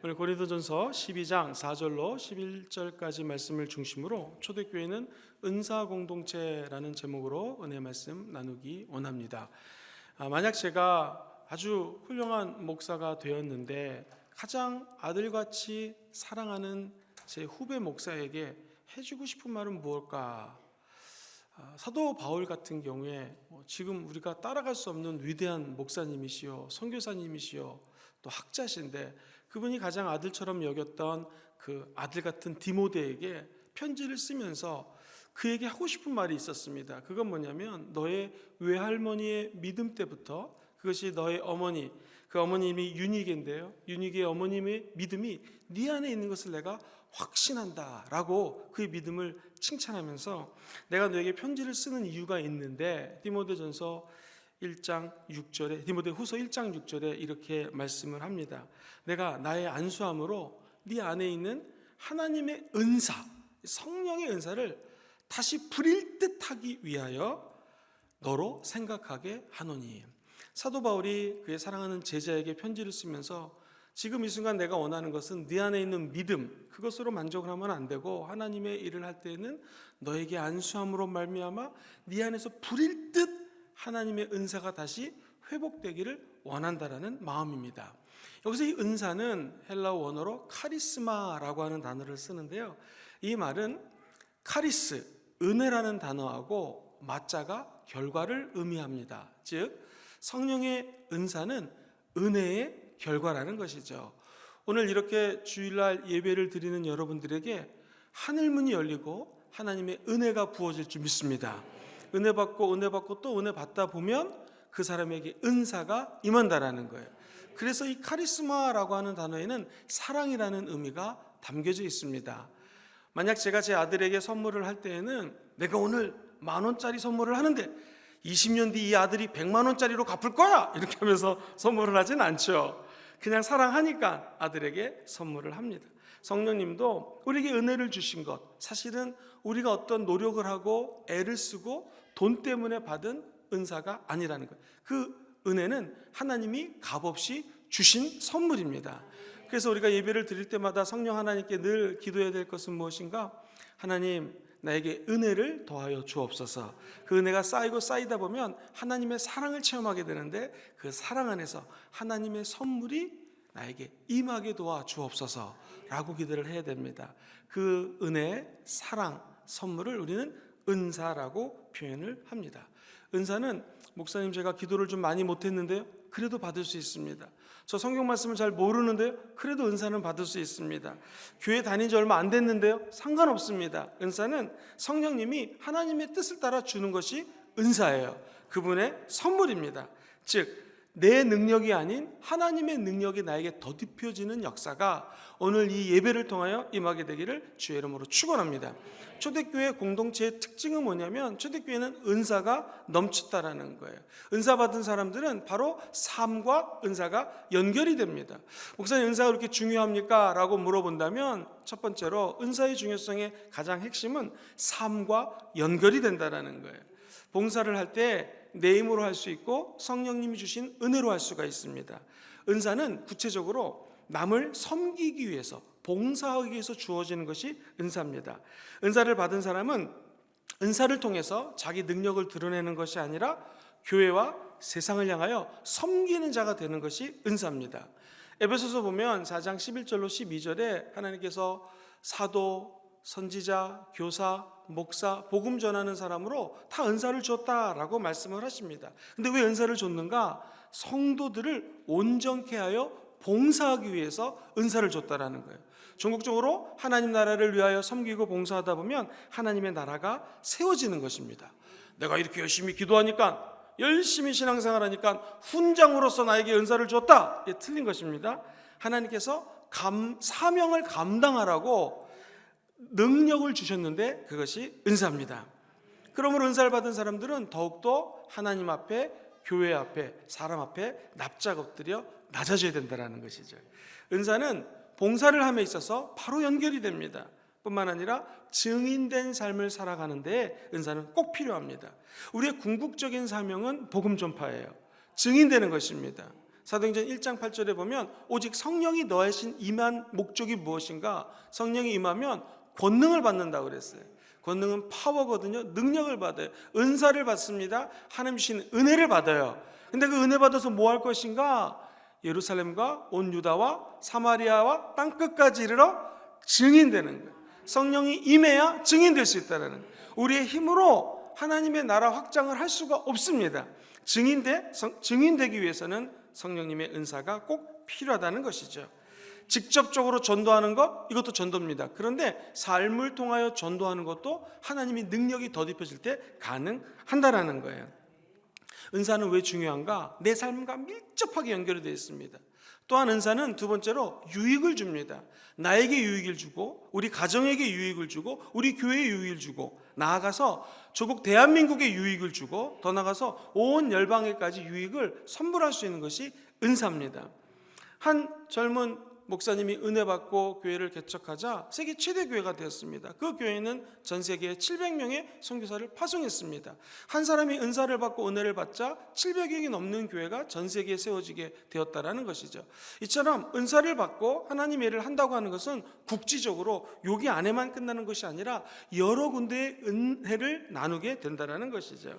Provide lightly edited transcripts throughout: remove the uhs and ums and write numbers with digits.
오늘 고린도전서 12장 4절로 11절까지 말씀을 중심으로 초대교회는 은사 공동체라는 제목으로 은혜 말씀 나누기 원합니다. 만약 제가 아주 훌륭한 목사가 되었는데 가장 아들같이 사랑하는 제 후배 목사에게 해주고 싶은 말은 무엇일까? 사도 바울 같은 경우에 지금 우리가 따라갈 수 없는 위대한 목사님이시요 선교사님이시요 또 학자신데 그분이 가장 아들처럼 여겼던 그 아들 같은 디모데에게 편지를 쓰면서 그에게 하고 싶은 말이 있었습니다. 그건 뭐냐면 너의 외할머니의 믿음 때부터 그것이 너의 어머니, 그 어머님이 유니게인데요, 유니게의 어머님의 믿음이 네 안에 있는 것을 내가 확신한다 라고 그의 믿음을 칭찬하면서 내가 너에게 편지를 쓰는 이유가 있는데 디모데전서 1장 6절에 디모데후서 1장 6절에 이렇게 말씀을 합니다. 내가 나의 안수함으로 네 안에 있는 하나님의 은사, 성령의 은사를 다시 부릴 듯하기 위하여 너로 생각하게 하노니. 사도 바울이 그의 사랑하는 제자에게 편지를 쓰면서 지금 이 순간 내가 원하는 것은 네 안에 있는 믿음, 그것으로 만족을 하면 안 되고 하나님의 일을 할 때에는 너에게 안수함으로 말미암아 네 안에서 부릴 듯 하나님의 은사가 다시 회복되기를 원한다라는 마음입니다. 여기서 이 은사는 헬라어 원어로 카리스마라고 하는 단어를 쓰는데요, 이 말은 카리스, 은혜라는 단어하고 마자가 결과를 의미합니다. 즉 성령의 은사는 은혜의 결과라는 것이죠. 오늘 이렇게 주일날 예배를 드리는 여러분들에게 하늘문이 열리고 하나님의 은혜가 부어질 줄 믿습니다. 은혜 받고 또 은혜 받다 보면 그 사람에게 은사가 임한다라는 거예요. 그래서 이 카리스마라고 하는 단어에는 사랑이라는 의미가 담겨져 있습니다. 만약 제가 제 아들에게 선물을 할 때에는 내가 오늘 10,000원짜리 선물을 하는데 20년 뒤 이 아들이 100만 원짜리로 갚을 거야 이렇게 하면서 선물을 하진 않죠. 그냥 사랑하니까 아들에게 선물을 합니다. 성령님도 우리에게 은혜를 주신 것, 사실은 우리가 어떤 노력을 하고 애를 쓰고 돈 때문에 받은 은사가 아니라는 거예요. 그 은혜는 하나님이 값없이 주신 선물입니다. 그래서 우리가 예배를 드릴 때마다 성령 하나님께 늘 기도해야 될 것은 무엇인가? 하나님, 나에게 은혜를 더하여 주옵소서. 그 은혜가 쌓이다 보면 하나님의 사랑을 체험하게 되는데 그 사랑 안에서 하나님의 선물이 나에게 임하게 도와 주옵소서 라고 기도를 해야 됩니다. 그 은혜, 사랑, 선물을 우리는 은사라고 표현을 합니다. 은사는 목사님 제가 기도를 좀 많이 못했는데요, 그래도 받을 수 있습니다. 저 성경 말씀을 잘 모르는데요, 그래도 은사는 받을 수 있습니다. 교회 다닌 지 얼마 안 됐는데요, 상관없습니다. 은사는 성령님이 하나님의 뜻을 따라 주는 것이 은사예요. 그분의 선물입니다. 즉 내 능력이 아닌 하나님의 능력이 나에게 더딥혀지는 역사가 오늘 이 예배를 통하여 임하게 되기를 주의 이름으로 축원합니다. 초대교회 공동체의 특징은 뭐냐면 초대교회는 은사가 넘쳤다라는 거예요. 은사 받은 사람들은 바로 삶과 은사가 연결이 됩니다. 목사님, 은사가 그렇게 중요합니까? 라고 물어본다면 첫 번째로 은사의 중요성의 가장 핵심은 삶과 연결이 된다라는 거예요. 봉사를 할 때 내 힘으로 할 수 있고 성령님이 주신 은혜로 할 수가 있습니다. 은사는 구체적으로 남을 섬기기 위해서, 봉사하기 위해서 주어지는 것이 은사입니다. 은사를 받은 사람은 은사를 통해서 자기 능력을 드러내는 것이 아니라 교회와 세상을 향하여 섬기는 자가 되는 것이 은사입니다. 에베소서 보면 4장 11절로 12절에 하나님께서 사도, 선지자, 교사, 목사, 복음 전하는 사람으로 다 은사를 줬다라고 말씀을 하십니다. 근데 왜 은사를 줬는가? 성도들을 온전케 하여 봉사하기 위해서 은사를 줬다라는 거예요. 전국적으로 하나님 나라를 위하여 섬기고 봉사하다 보면 하나님의 나라가 세워지는 것입니다. 내가 이렇게 열심히 기도하니까, 열심히 신앙생활하니까 훈장으로서 나에게 은사를 줬다. 이게 틀린 것입니다. 하나님께서 사명을 감당하라고 능력을 주셨는데 그것이 은사입니다. 그러므로 은사를 받은 사람들은 더욱더 하나님 앞에, 교회 앞에, 사람 앞에 납작 엎드려 낮아져야 된다는 것이죠. 은사는 봉사를 함에 있어서 바로 연결이 됩니다. 뿐만 아니라 증인된 삶을 살아가는 데 은사는 꼭 필요합니다. 우리의 궁극적인 사명은 복음 전파예요. 증인되는 것입니다. 사도행전 1장 8절에 보면 오직 성령이 너하신 임한 목적이 무엇인가? 성령이 임하면 권능을 받는다고 그랬어요. 권능은 파워거든요. 능력을 받아요. 은사를 받습니다. 하나님 주신 은혜를 받아요. 근데 그 은혜 받아서 뭐 할 것인가? 예루살렘과 온 유다와 사마리아와 땅끝까지 이르러 증인되는 거예요. 성령이 임해야 증인될 수 있다는 거예요. 우리의 힘으로 하나님의 나라 확장을 할 수가 없습니다. 증인되기 위해서는 성령님의 은사가 꼭 필요하다는 것이죠. 직접적으로 전도하는 것, 이것도 전도입니다. 그런데 삶을 통하여 전도하는 것도 하나님의 능력이 덧입혀질 때 가능한다라는 거예요. 은사는 왜 중요한가? 내 삶과 밀접하게 연결이 되어 있습니다. 또한 은사는 두 번째로 유익을 줍니다. 나에게 유익을 주고, 우리 가정에게 유익을 주고, 우리 교회에 유익을 주고, 나아가서 조국 대한민국에 유익을 주고, 더 나아가서 온 열방에까지 유익을 선물할 수 있는 것이 은사입니다. 한 젊은 목사님이 은혜 받고 교회를 개척하자 세계 최대 교회가 되었습니다. 그 교회는 전 세계에 700명의 선교사를 파송했습니다. 한 사람이 은사를 받고 은혜를 받자 700명이 넘는 교회가 전 세계에 세워지게 되었다라는 것이죠. 이처럼 은사를 받고 하나님의 일을 한다고 하는 것은 국지적으로 여기 안에만 끝나는 것이 아니라 여러 군데의 은혜를 나누게 된다라는 것이죠.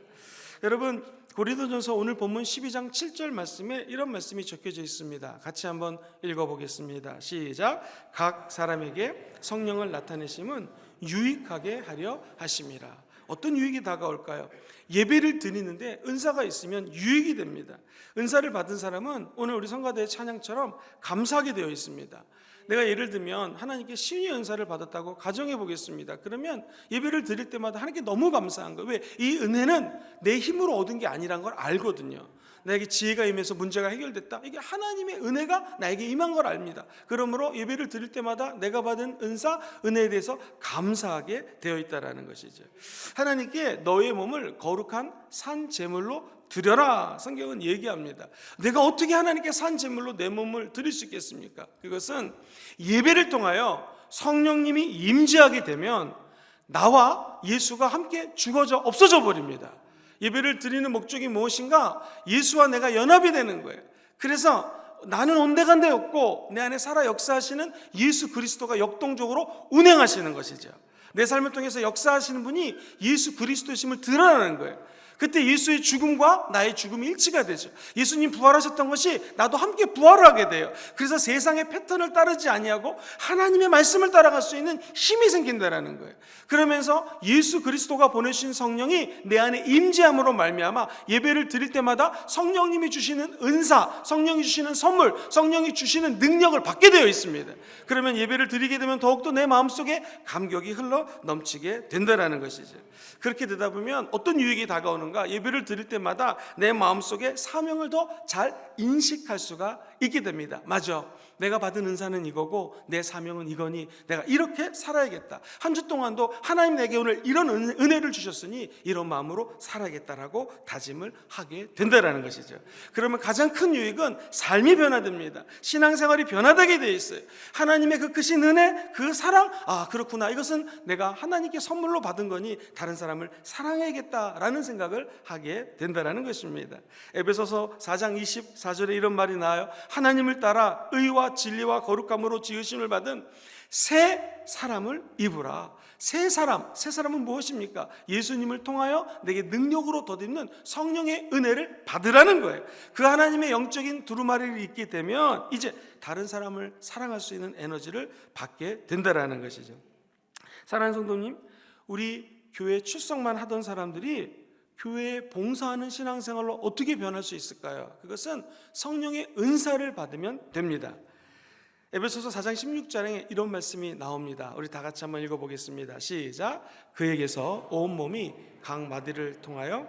여러분, 고린도전서 오늘 본문 12장 7절 말씀에 이런 말씀이 적혀져 있습니다. 같이 한번 읽어보겠습니다. 시작. 각 사람에게 성령을 나타내심은 유익하게 하려 하심이라. 어떤 유익이 다가올까요? 예배를 드리는데 은사가 있으면 유익이 됩니다. 은사를 받은 사람은 오늘 우리 성가대의 찬양처럼 감사하게 되어 있습니다. 내가 예를 들면 하나님께 신유의 은사를 받았다고 가정해 보겠습니다. 그러면 예배를 드릴 때마다 하나님께 너무 감사한 거예요. 왜? 이 은혜는 내 힘으로 얻은 게 아니란 걸 알거든요. 나에게 지혜가 임해서 문제가 해결됐다. 이게 하나님의 은혜가 나에게 임한 걸 압니다. 그러므로 예배를 드릴 때마다 내가 받은 은사, 은혜에 대해서 감사하게 되어 있다는 것이죠. 하나님께 너의 몸을 거룩한 산 제물로 드려라, 성경은 얘기합니다. 내가 어떻게 하나님께 산 제물로 내 몸을 드릴 수 있겠습니까? 그것은 예배를 통하여 성령님이 임재하게 되면 나와 예수가 함께 죽어져 없어져 버립니다. 예배를 드리는 목적이 무엇인가? 예수와 내가 연합이 되는 거예요. 그래서 나는 온데간데 없고 내 안에 살아 역사하시는 예수 그리스도가 역동적으로 운행하시는 것이죠. 내 삶을 통해서 역사하시는 분이 예수 그리스도이심을 드러나는 거예요. 그때 예수의 죽음과 나의 죽음이 일치가 되죠. 예수님 부활하셨던 것이 나도 함께 부활하게 돼요. 그래서 세상의 패턴을 따르지 아니하고 하나님의 말씀을 따라갈 수 있는 힘이 생긴다라는 거예요. 그러면서 예수 그리스도가 보내신 성령이 내 안에 임재함으로 말미암아 예배를 드릴 때마다 성령님이 주시는 은사, 성령이 주시는 선물, 성령이 주시는 능력을 받게 되어 있습니다. 그러면 예배를 드리게 되면 더욱더 내 마음속에 감격이 흘러 넘치게 된다라는 것이죠. 그렇게 되다 보면 어떤 유익이 다가오는가? 예배를 드릴 때마다 내 마음속에 사명을 더 잘 인식할 수가 있게 됩니다. 맞아, 내가 받은 은사는 이거고 내 사명은 이거니 내가 이렇게 살아야겠다. 한 주 동안도 하나님 내게 오늘 이런 은혜를 주셨으니 이런 마음으로 살아야겠다라고 다짐을 하게 된다는 것이죠. 그러면 가장 큰 유익은 삶이 변화됩니다. 신앙생활이 변화되게 되어 있어요. 하나님의 그 크신 은혜, 그 사랑, 아 그렇구나, 이것은 내가 하나님께 선물로 받은 거니 다른 사람을 사랑해야겠다라는 생각을 하게 된다는 것입니다. 에베소서 4장 24절에 이런 말이 나와요. 하나님을 따라 의와 진리와 거룩함으로 지으심을 받은 새 사람을 입으라. 새 사람은 무엇입니까? 예수님을 통하여 내게 능력으로 덧입는 성령의 은혜를 받으라는 거예요. 그 하나님의 영적인 두루마리를 입게 되면 이제 다른 사람을 사랑할 수 있는 에너지를 받게 된다는 것이죠. 사랑하는 성도님, 우리 교회 출석만 하던 사람들이 교회에 봉사하는 신앙생활로 어떻게 변할 수 있을까요? 그것은 성령의 은사를 받으면 됩니다. 에베소서 4장 16절에 이런 말씀이 나옵니다. 우리 다 같이 한번 읽어보겠습니다. 시작. 그에게서 온 몸이 각 마디를 통하여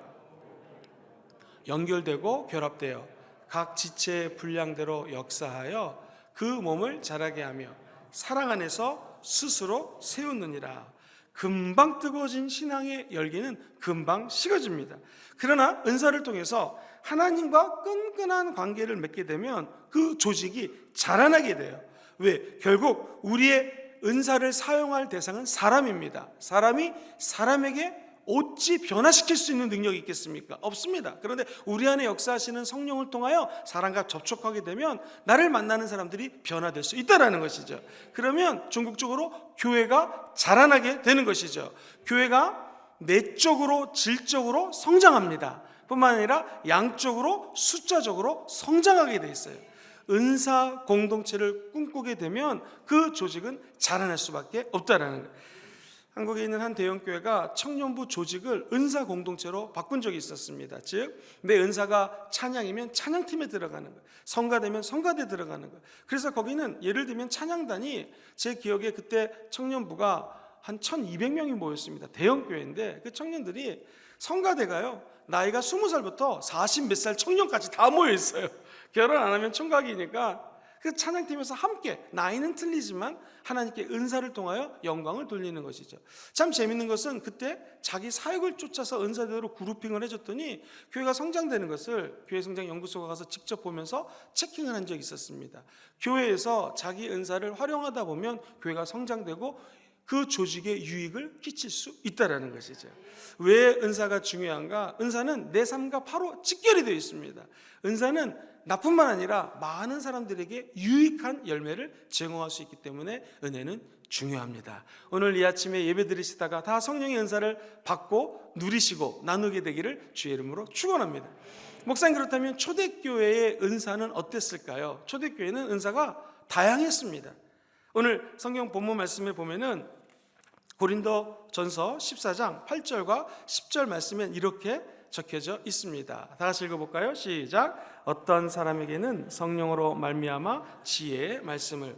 연결되고 결합되어 각 지체의 분량대로 역사하여 그 몸을 자라게 하며 사랑 안에서 스스로 세우느니라. 금방 뜨거워진 신앙의 열기는 금방 식어집니다. 그러나 은사를 통해서 하나님과 끈끈한 관계를 맺게 되면 그 조직이 자라나게 돼요. 왜? 결국 우리의 은사를 사용할 대상은 사람입니다. 사람이 사람에게 어찌 변화시킬 수 있는 능력이 있겠습니까? 없습니다. 그런데 우리 안에 역사하시는 성령을 통하여 사람과 접촉하게 되면 나를 만나는 사람들이 변화될 수 있다는 것이죠. 그러면 궁극적으로 교회가 자라나게 되는 것이죠. 교회가 내적으로 질적으로 성장합니다. 뿐만 아니라 양적으로 숫자적으로 성장하게 돼 있어요. 은사 공동체를 꿈꾸게 되면 그 조직은 자라날 수밖에 없다는 거예요. 한국에 있는 한 대형교회가 청년부 조직을 은사 공동체로 바꾼 적이 있었습니다. 즉, 내 은사가 찬양이면 찬양팀에 들어가는 거예요. 성가되면 성가대에 들어가는 거예요. 그래서 거기는 예를 들면 찬양단이, 제 기억에 그때 청년부가 한 1200명이 모였습니다. 대형교회인데 그 청년들이, 성가대가요, 나이가 20살부터 40 몇 살 청년까지 다 모여 있어요. 결혼 안 하면 총각이니까 그 찬양팀에서 함께, 나이는 틀리지만 하나님께 은사를 통하여 영광을 돌리는 것이죠. 참 재밌는 것은 그때 자기 사역을 쫓아서 은사대로 그룹핑을 해줬더니 교회가 성장되는 것을 교회 성장 연구소가 가서 직접 보면서 체킹을 한 적이 있었습니다. 교회에서 자기 은사를 활용하다 보면 교회가 성장되고 그 조직에 유익을 끼칠 수 있다는 것이죠. 왜 은사가 중요한가? 은사는 내 삶과 바로 직결이 되어 있습니다. 은사는 나뿐만 아니라 많은 사람들에게 유익한 열매를 제공할 수 있기 때문에 은혜는 중요합니다. 오늘 이 아침에 예배 드리시다가 다 성령의 은사를 받고 누리시고 나누게 되기를 주의 이름으로 축원합니다. 목사님, 그렇다면 초대교회의 은사는 어땠을까요? 초대교회는 은사가 다양했습니다. 오늘 성경 본문 말씀에 보면은 고린도전서 14장 8절과 10절 말씀엔 이렇게 적혀져 있습니다. 다 같이 읽어볼까요? 시작. 어떤 사람에게는 성령으로 말미암아 지혜의 말씀을,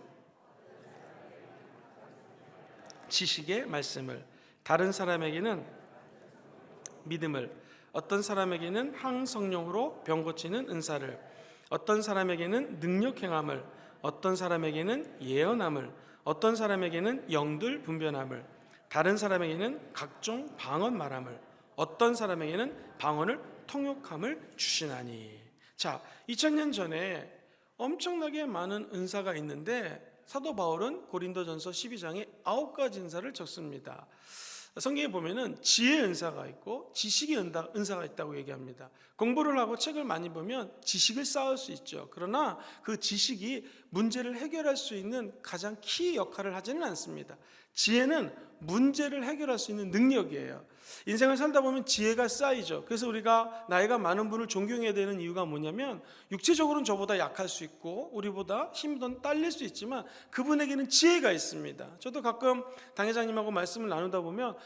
지식의 말씀을, 다른 사람에게는 믿음을, 어떤 사람에게는 항성령으로 병 고치는 은사를, 어떤 사람에게는 능력 행함을, 어떤 사람에게는 예언함을, 어떤 사람에게는 영들 분별함을, 다른 사람에게는 각종 방언 말함을, 어떤 사람에게는 방언을 통역함을 주시나니. 자, 2000년 전에 엄청나게 많은 은사가 있는데 사도 바울은 고린도전서 12장에 9가지 은사를 적습니다. 성경에 보면은 지혜의 은사가 있고 지식의 은사가 있다고 얘기합니다. 공부를 하고 책을 많이 보면 지식을 쌓을 수 있죠. 그러나 그 지식이 문제를 해결할 수 있는 가장 키 역할을 하지는 않습니다. 지혜는 문제를 해결할 수 있는 능력이에요. 인생을 살다 보면 지혜가 쌓이죠. 그래서 우리가 나이가 많은 분을 존경해야 되는 이유가 뭐냐면, 육체적으로는 저보다 약할 수 있고 우리보다 힘이 더 딸릴 수 있지만 그분에게는 지혜가 있습니다. 저도 가끔 당회장님하고 말씀을 나누다 보면,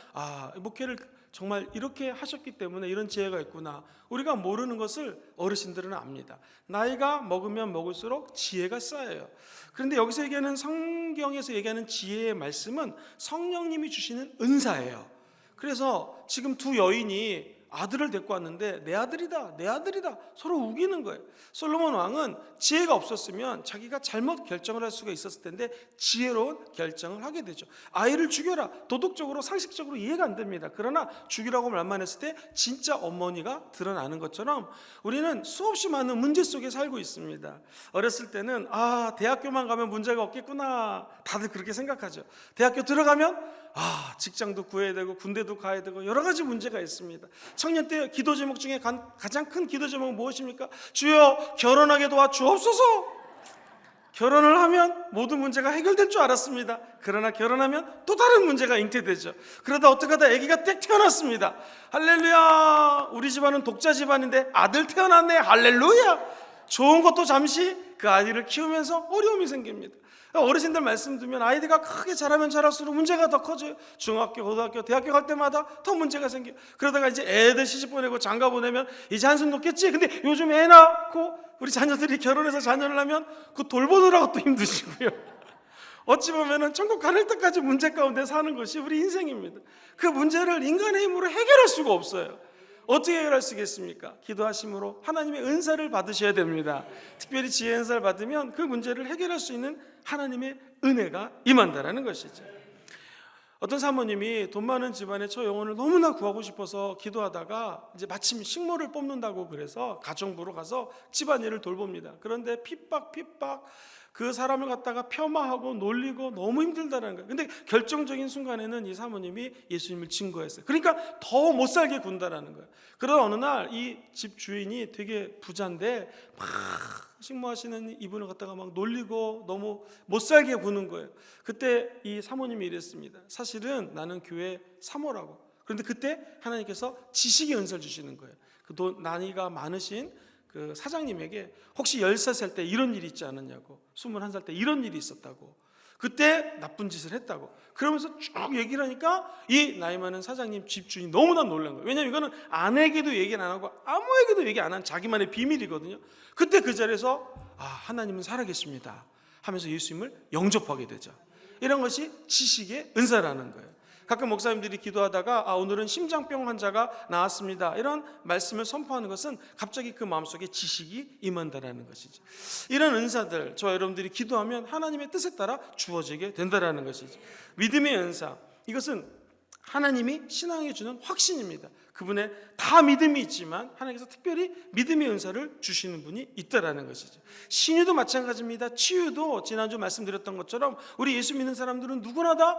목회를 정말 이렇게 하셨기 때문에 이런 지혜가 있구나. 우리가 모르는 것을 어르신들은 압니다. 나이가 먹으면 먹을수록 지혜가 쌓여요. 그런데 여기서 얘기하는, 성경에서 얘기하는 지혜의 말씀은 성령님이 주시는 은사예요. 그래서 지금 두 여인이 아들을 데리고 왔는데 내 아들이다, 내 아들이다 서로 우기는 거예요. 솔로몬 왕은 지혜가 없었으면 자기가 잘못 결정을 할 수가 있었을 텐데 지혜로운 결정을 하게 되죠. 아이를 죽여라, 도덕적으로 상식적으로 이해가 안 됩니다. 그러나 죽이라고 말만 했을 때 진짜 어머니가 드러나는 것처럼 우리는 수없이 많은 문제 속에 살고 있습니다. 어렸을 때는 대학교만 가면 문제가 없겠구나, 다들 그렇게 생각하죠. 대학교 들어가면 직장도 구해야 되고 군대도 가야 되고 여러 가지 문제가 있습니다. 청년 때 기도 제목 중에 가장 큰 기도 제목은 무엇입니까? 주여 결혼하게 도와주옵소서. 결혼을 하면 모든 문제가 해결될 줄 알았습니다. 그러나 결혼하면 또 다른 문제가 잉태되죠. 그러다 어떻게 하다 아기가 딱 태어났습니다. 할렐루야. 우리 집안은 독자 집안인데 아들 태어났네. 할렐루야. 좋은 것도 잠시 그 아이를 키우면서 어려움이 생깁니다. 어르신들 말씀 듣면 아이들가 크게 자라면 자랄수록 문제가 더 커져요. 중학교, 고등학교, 대학교 갈 때마다 더 문제가 생겨요. 그러다가 이제 애들 시집 보내고 장가 보내면 이제 한숨 놓겠지. 근데 요즘 애 낳고 우리 자녀들이 결혼해서 자녀를 하면 그 돌보느라고 또 힘드시고요. 어찌 보면은 천국 가를 때까지 문제 가운데 사는 것이 우리 인생입니다. 그 문제를 인간의 힘으로 해결할 수가 없어요. 어떻게 해결할 수 있겠습니까? 기도하심으로 하나님의 은사를 받으셔야 됩니다. 특별히 지혜 은사를 받으면 그 문제를 해결할 수 있는 하나님의 은혜가 임한다라는 것이죠. 어떤 사모님이 돈 많은 집안의 저 영혼을 너무나 구하고 싶어서 기도하다가 이제 마침 식모를 뽑는다고 그래서 가정부로 가서 집안일을 돌봅니다. 그런데 핍박 그 사람을 갖다가 폄하하고 놀리고 너무 힘들다는 거예요. 근데 결정적인 순간에는 이 사모님이 예수님을 증거했어요. 그러니까 더 못 살게 군다라는 거예요. 그러다 어느 날 이 집 주인이 되게 부자인데 막 식모하시는 이분을 갖다가 막 놀리고 너무 못 살게 구는 거예요. 그때 이 사모님이 이랬습니다. 사실은 나는 교회 사모라고. 그런데 그때 하나님께서 지식의 은사를 주시는 거예요. 그 나이가 많으신 그 사장님에게 혹시 10살 살 때 이런 일이 있지 않았냐고, 21살 때 이런 일이 있었다고, 그때 나쁜 짓을 했다고 그러면서 쭉 얘기를 하니까 이 나이 많은 사장님 집주인이 너무나 놀란 거예요. 왜냐하면 이거는 아내에게도 얘기는 안 하고 아무에게도 얘기 안 한 자기만의 비밀이거든요. 그때 그 자리에서 하나님은 살아계십니다 하면서 예수님을 영접하게 되죠. 이런 것이 지식의 은사라는 거예요. 가끔 목사님들이 기도하다가 오늘은 심장병 환자가 나왔습니다, 이런 말씀을 선포하는 것은 갑자기 그 마음속에 지식이 임한다라는 것이죠. 이런 은사들 저와 여러분들이 기도하면 하나님의 뜻에 따라 주어지게 된다라는 것이죠. 믿음의 은사, 이것은 하나님이 신앙에 주는 확신입니다. 그분의 다 믿음이 있지만 하나님께서 특별히 믿음의 은사를 주시는 분이 있다라는 것이죠. 신유도 마찬가지입니다. 치유도 지난주 말씀드렸던 것처럼 우리 예수 믿는 사람들은 누구나 다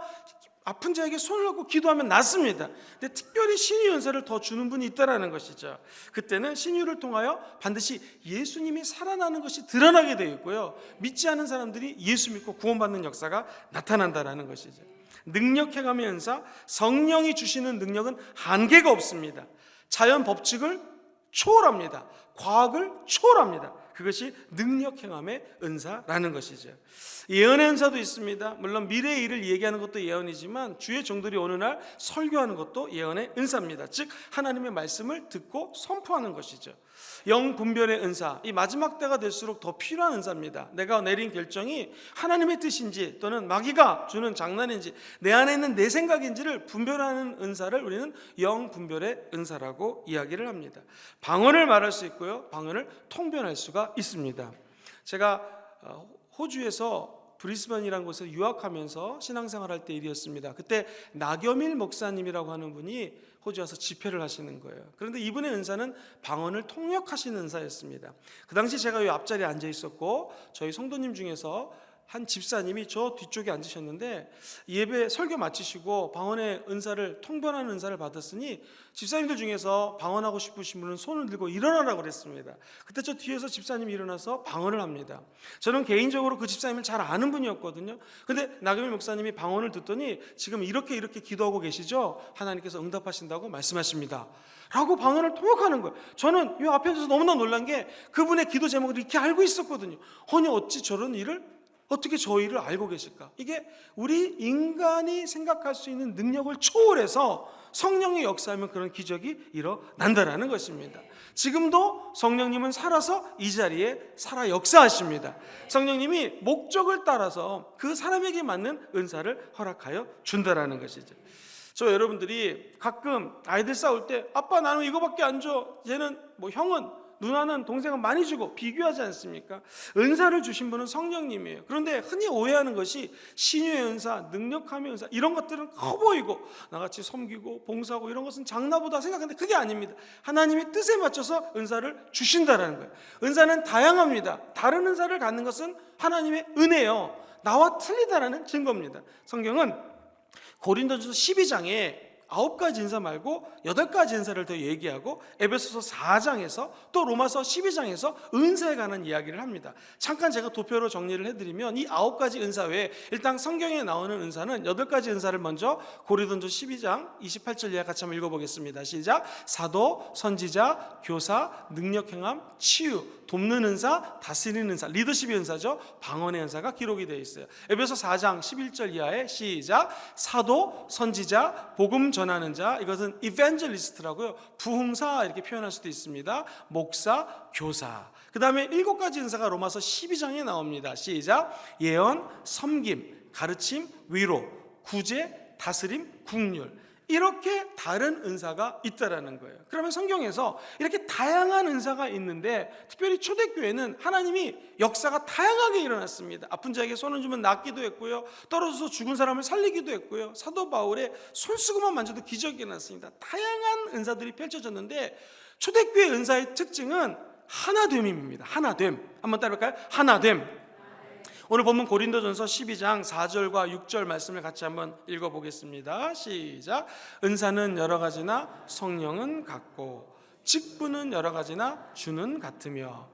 아픈 자에게 손을 얹고 기도하면 낫습니다. 근데 특별히 신유 은사를 더 주는 분이 있다라는 것이죠. 그때는 신유를 통하여 반드시 예수님이 살아나는 것이 드러나게 되어 있고요, 믿지 않은 사람들이 예수 믿고 구원받는 역사가 나타난다라는 것이죠. 능력 행함의 은사, 성령이 주시는 능력은 한계가 없습니다. 자연 법칙을 초월합니다. 과학을 초월합니다. 그것이 능력 행함의 은사라는 것이죠. 예언의 은사도 있습니다. 물론 미래의 일을 얘기하는 것도 예언이지만 주의 종들이 어느 날 설교하는 것도 예언의 은사입니다. 즉 하나님의 말씀을 듣고 선포하는 것이죠. 영분별의 은사, 이 마지막 때가 될수록 더 필요한 은사입니다. 내가 내린 결정이 하나님의 뜻인지 또는 마귀가 주는 장난인지 내 안에 있는 내 생각인지를 분별하는 은사를 우리는 영분별의 은사라고 이야기를 합니다. 방언을 말할 수 있고요, 방언을 통변할 수가 있습니다. 제가 호주에서 브리스번이라는 곳에 유학하면서 신앙생활할 때 일이었습니다. 그때 나겸일 목사님이라고 하는 분이 호주에 와서 집회를 하시는 거예요. 그런데 이분의 은사는 방언을 통역하시는 은사였습니다. 그 당시 제가 이 앞자리에 앉아 있었고 저희 성도님 중에서 한 집사님이 저 뒤쪽에 앉으셨는데 예배 설교 마치시고 방언의 은사를 통변하는 은사를 받았으니 집사님들 중에서 방언하고 싶으신 분은 손을 들고 일어나라고 그랬습니다. 그때 저 뒤에서 집사님이 일어나서 방언을 합니다. 저는 개인적으로 그 집사님을 잘 아는 분이었거든요. 근데 나겸일 목사님이 방언을 듣더니 지금 이렇게 기도하고 계시죠? 하나님께서 응답하신다고 말씀하십니다 라고 방언을 통역하는 거예요. 저는 이 앞에 앉아서 너무나 놀란 게 그분의 기도 제목을 이렇게 알고 있었거든요. 아니 어찌 저런 일을 어떻게 저희를 알고 계실까? 이게 우리 인간이 생각할 수 있는 능력을 초월해서 성령의 역사하면 그런 기적이 일어난다라는 것입니다. 지금도 성령님은 살아서 이 자리에 살아 역사하십니다. 성령님이 목적을 따라서 그 사람에게 맞는 은사를 허락하여 준다라는 것이죠. 저 여러분들이 가끔 아이들 싸울 때 아빠 나는 이거밖에 안 줘, 얘는 뭐 형은 누나는 동생은 많이 주고 비교하지 않습니까? 은사를 주신 분은 성령님이에요. 그런데 흔히 오해하는 것이 신유의 은사, 능력함의 은사 이런 것들은 커 보이고 나같이 섬기고 봉사하고 이런 것은 장나보다 생각하는데 그게 아닙니다. 하나님의 뜻에 맞춰서 은사를 주신다는 거예요. 은사는 다양합니다. 다른 은사를 갖는 것은 하나님의 은혜요, 나와 틀리다라는 증거입니다. 성경은 고린도전서 12장에 9가지 은사 말고 8가지 은사를 더 얘기하고 에베소서 4장에서 또 로마서 12장에서 은사에 관한 이야기를 합니다. 잠깐 제가 도표로 정리를 해드리면 이 9가지 은사 외에 일단 성경에 나오는 은사는 8가지 은사를 먼저 고린도전서 12장 28절 이하 같이 한번 읽어보겠습니다. 시작. 사도, 선지자, 교사, 능력행함, 치유, 돕는 은사, 다스리는 은사, 리더십의 은사죠. 방언의 은사가 기록이 되어 있어요. 에베소 4장 11절 이하에 시작. 사도, 선지자, 복음 전하는 자, 이것은 이벤젤리스트라고요. 부흥사 이렇게 표현할 수도 있습니다. 목사, 교사. 그 다음에 7가지 은사가 로마서 12장에 나옵니다. 시작. 예언, 섬김, 가르침, 위로, 구제, 다스림, 국률. 이렇게 다른 은사가 있다라는 거예요. 그러면 성경에서 이렇게 다양한 은사가 있는데 특별히 초대교회는 하나님이 역사가 다양하게 일어났습니다. 아픈 자에게 손을 주면 낫기도 했고요, 떨어져서 죽은 사람을 살리기도 했고요, 사도 바울의 손수건만 만져도 기적이 일어났습니다. 다양한 은사들이 펼쳐졌는데 초대교회 은사의 특징은 하나됨입니다. 하나됨. 한번 따라볼까요? 하나됨. 오늘 본문 고린도전서 12장 4절과 6절 말씀을 같이 한번 읽어보겠습니다. 시작. 은사는 여러 가지나 성령은 같고 직분은 여러 가지나 주는 같으며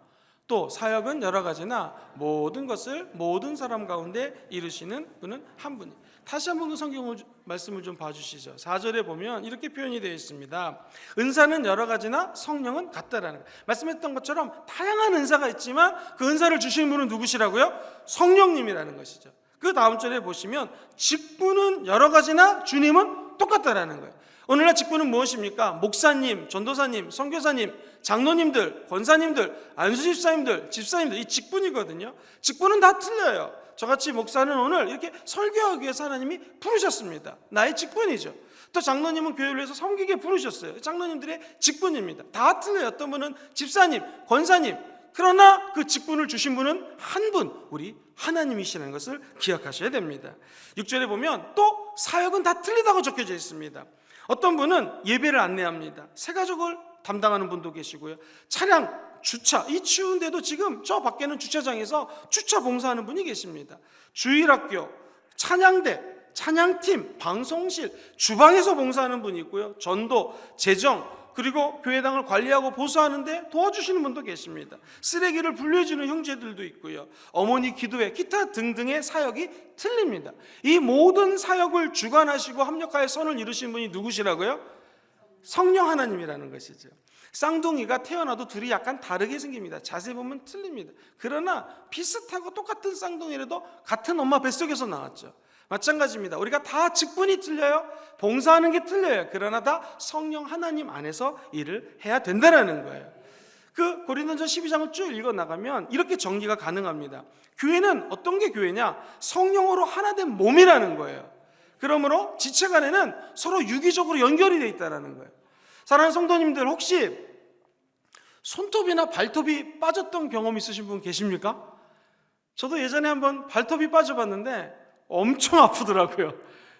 또 사역은 여러 가지나 모든 것을 모든 사람 가운데 이루시는 분은 한 분이. 다시 한번 그 성경 말씀을 좀 봐주시죠. 4절에 보면 이렇게 표현이 되어 있습니다. 은사는 여러 가지나 성령은 같다라는 거예요. 말씀했던 것처럼 다양한 은사가 있지만 그 은사를 주시는 분은 누구시라고요? 성령님이라는 것이죠. 그 다음 절에 보시면 직분은 여러 가지나 주님은 똑같다라는 거예요. 오늘날 직분은 무엇입니까? 목사님, 전도사님, 선교사님, 장로님들, 권사님들, 안수집사님들, 집사님들, 이 직분이거든요. 직분은 다 틀려요. 저같이 목사는 오늘 이렇게 설교하기 위해서 하나님이 부르셨습니다. 나의 직분이죠. 또 장로님은 교회를 위해서 섬기게 부르셨어요. 장로님들의 직분입니다. 다 틀려요. 어떤 분은 집사님, 권사님, 그러나 그 직분을 주신 분은 한 분, 우리 하나님이시라는 것을 기억하셔야 됩니다. 6절에 보면 또 사역은 다 틀리다고 적혀져 있습니다. 어떤 분은 예배를 안내합니다. 새가족을 담당하는 분도 계시고요. 차량 주차, 이 추운데도 지금 저 밖에는 주차장에서 주차 봉사하는 분이 계십니다. 주일학교, 찬양대, 찬양팀, 방송실, 주방에서 봉사하는 분이 있고요. 전도, 재정, 그리고 교회당을 관리하고 보수하는데 도와주시는 분도 계십니다. 쓰레기를 분류해주는 형제들도 있고요. 어머니 기도회, 기타 등등의 사역이 틀립니다. 이 모든 사역을 주관하시고 합력하여 선을 이루신 분이 누구시라고요? 성령 하나님이라는 것이죠. 쌍둥이가 태어나도 둘이 약간 다르게 생깁니다. 자세히 보면 틀립니다. 그러나 비슷하고 똑같은 쌍둥이라도 같은 엄마 뱃속에서 나왔죠. 마찬가지입니다. 우리가 다 직분이 틀려요. 봉사하는 게 틀려요. 그러나 다 성령 하나님 안에서 일을 해야 된다는 거예요. 그 고린도전 12장을 쭉 읽어나가면 이렇게 정리가 가능합니다. 교회는 어떤 게 교회냐? 성령으로 하나 된 몸이라는 거예요. 그러므로 지체 간에는 서로 유기적으로 연결이 되어 있다는 거예요. 사랑하는 성도님들, 혹시 손톱이나 발톱이 빠졌던 경험 있으신 분 계십니까? 저도 예전에 한번 발톱이 빠져봤는데 엄청 아프더라고요.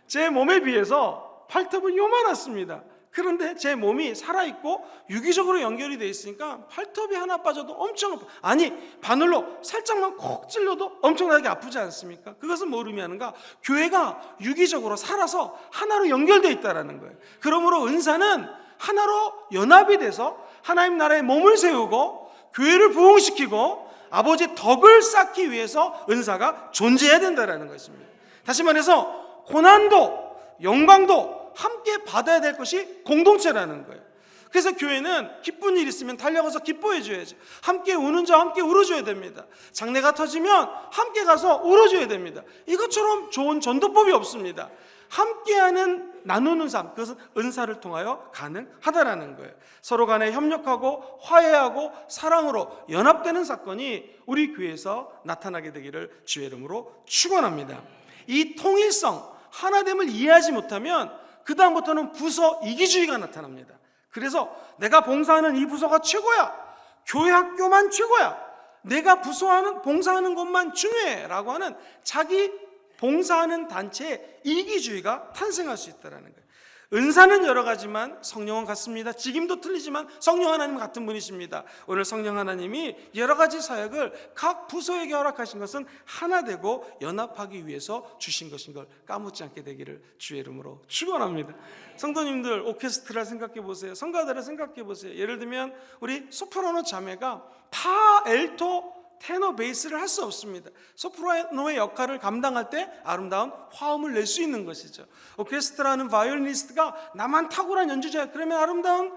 제 몸에 비해서 발톱은 요만했습니다. 그런데 제 몸이 살아있고 유기적으로 연결이 되어 있으니까 발톱이 하나 빠져도 엄청 아파. 아니, 바늘로 살짝만 콕 찔러도 엄청나게 아프지 않습니까? 그것은 뭘 의미하는가? 교회가 유기적으로 살아서 하나로 연결되어 있다는 거예요. 그러므로 은사는 하나로 연합이 돼서 하나님 나라의 몸을 세우고 교회를 부흥시키고 아버지의 덕을 쌓기 위해서 은사가 존재해야 된다는 것입니다. 다시 말해서 고난도 영광도 함께 받아야 될 것이 공동체라는 거예요. 그래서 교회는 기쁜 일 있으면 달려가서 기뻐해 줘야죠. 함께 우는 자와 함께 울어줘야 됩니다. 장례가 터지면 함께 가서 울어줘야 됩니다. 이것처럼 좋은 전도법이 없습니다. 함께하는 나누는 삶, 그것은 은사를 통하여 가능하다라는 거예요. 서로 간에 협력하고 화해하고 사랑으로 연합되는 사건이 우리 교회에서 나타나게 되기를 주의 이름으로 축원합니다. 이 통일성, 하나됨을 이해하지 못하면 그 다음부터는 부서 이기주의가 나타납니다. 그래서 내가 봉사하는 이 부서가 최고야, 교회 학교만 최고야, 내가 봉사하는 곳만 중요해 라고 하는 자기 봉사하는 단체의 이기주의가 탄생할 수 있다는 거예요. 은사는 여러 가지만 성령은 같습니다. 직임도 틀리지만 성령 하나님은 같은 분이십니다. 오늘 성령 하나님이 여러 가지 사역을 각 부서에게 허락하신 것은 하나 되고 연합하기 위해서 주신 것인 걸 까먹지 않게 되기를 주의 이름으로 축원합니다. 성도님들, 오케스트라 생각해 보세요. 성가대를 생각해 보세요. 예를 들면 우리 소프라노 자매가 다 엘토 테너 베이스를 할 수 없습니다. 소프라노의 역할을 감당할 때 아름다운 화음을 낼 수 있는 것이죠. 오케스트라는 바이올리니스트가 나만 탁월한 연주자야 그러면 아름다운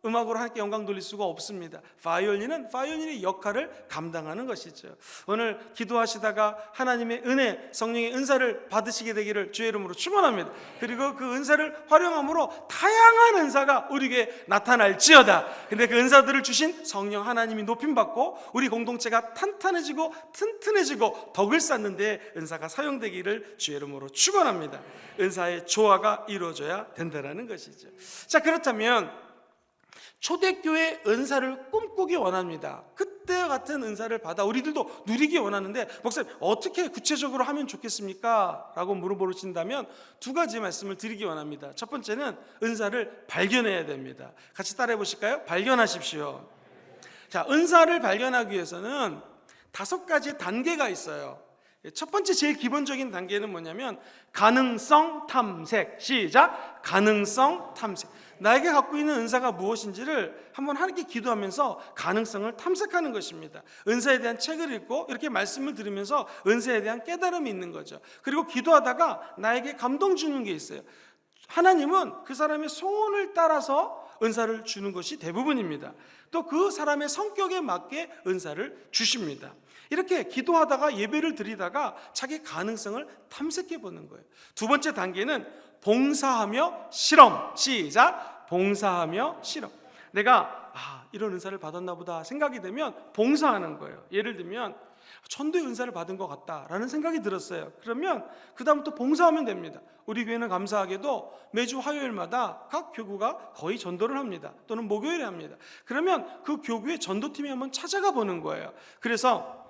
음악으로 하나님께 영광 돌릴 수가 없습니다. 바이올린은 바이올린의 역할을 감당하는 것이죠. 오늘 기도하시다가 하나님의 은혜, 성령의 은사를 받으시게 되기를 주의 이름으로 축원합니다. 그리고 그 은사를 활용함으로 다양한 은사가 우리에게 나타날지어다. 근데 그 은사들을 주신 성령 하나님이 높임받고 우리 공동체가 탄탄해지고 튼튼해지고 덕을 쌓는 데 은사가 사용되기를 주의 이름으로 축원합니다. 은사의 조화가 이루어져야 된다는 것이죠. 자, 그렇다면 초대교회 은사를 꿈꾸기 원합니다. 그때와 같은 은사를 받아 우리들도 누리기 원하는데 목사님 어떻게 구체적으로 하면 좋겠습니까? 라고 물어보신다면 두 가지 말씀을 드리기 원합니다. 첫 번째는 은사를 발견해야 됩니다. 같이 따라해 보실까요? 발견하십시오. 자, 은사를 발견하기 위해서는 5가지 단계가 있어요. 첫 번째 제일 기본적인 단계는 뭐냐면 가능성 탐색. 시작. 가능성 탐색. 나에게 갖고 있는 은사가 무엇인지를 한번 하나님께 기도하면서 가능성을 탐색하는 것입니다. 은사에 대한 책을 읽고 이렇게 말씀을 들으면서 은사에 대한 깨달음이 있는 거죠. 그리고 기도하다가 나에게 감동 주는 게 있어요. 하나님은 그 사람의 소원을 따라서 은사를 주는 것이 대부분입니다. 또 그 사람의 성격에 맞게 은사를 주십니다. 이렇게 기도하다가 예배를 드리다가 자기 가능성을 탐색해 보는 거예요. 두 번째 단계는 봉사하며 실험. 시작. 봉사하며 실험. 내가 이런 은사를 받았나 보다 생각이 되면 봉사하는 거예요. 예를 들면 전도의 은사를 받은 것 같다라는 생각이 들었어요. 그러면 그 다음부터 봉사하면 됩니다. 우리 교회는 감사하게도 매주 화요일마다 각 교구가 거의 전도를 합니다. 또는 목요일에 합니다. 그러면 그 교구의 전도팀에 한번 찾아가 보는 거예요. 그래서